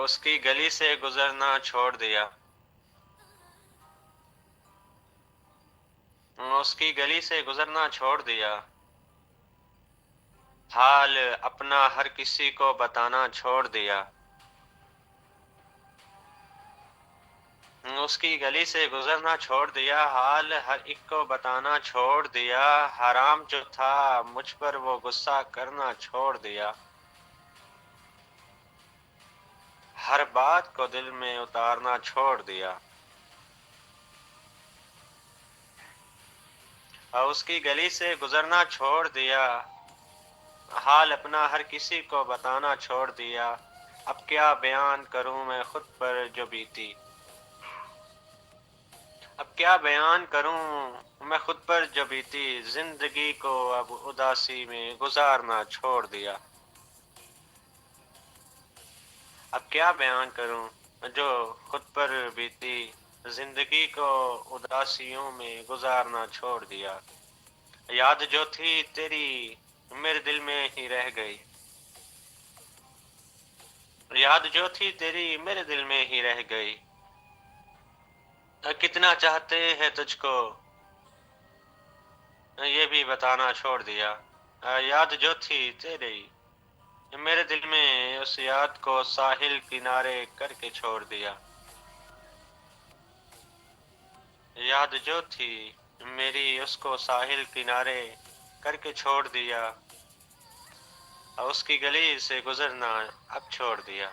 उसकी गली से गुजरना छोड़ दिया। उसकी गली से गुजरना छोड़ दिया। हाल अपना हर किसी को बताना छोड़ दिया। उसकी गली से गुजरना छोड़ दिया, हाल हर एक को बताना छोड़ दिया। हराम जो था मुझ पर वो गुस्सा करना छोड़ दिया। हर बात को दिल में उतारना छोड़ दिया। और उसकी गली से गुजरना छोड़ दिया, हाल अपना हर किसी को बताना छोड़ दिया। अब क्या बयान करूं मैं खुद पर जो बीती। अब क्या बयान करूं मैं खुद पर जो बीती। जिंदगी को अब उदासी में गुजारना छोड़ दिया। अब क्या बयान करूं जो खुद पर बीती। जिंदगी को उदासियों में गुजारना छोड़ दिया। याद जो थी तेरी मेरे दिल में ही रह गई। याद जो थी तेरी मेरे दिल में ही रह गई। कितना चाहते हैं तुझको ये भी बताना छोड़ दिया। याद जो थी तेरी मेरे दिल में, उस याद को साहिल किनारे करके छोड़ दिया। याद जो थी मेरी उसको साहिल किनारे करके छोड़ दिया। और उसकी गली से गुजरना अब छोड़ दिया।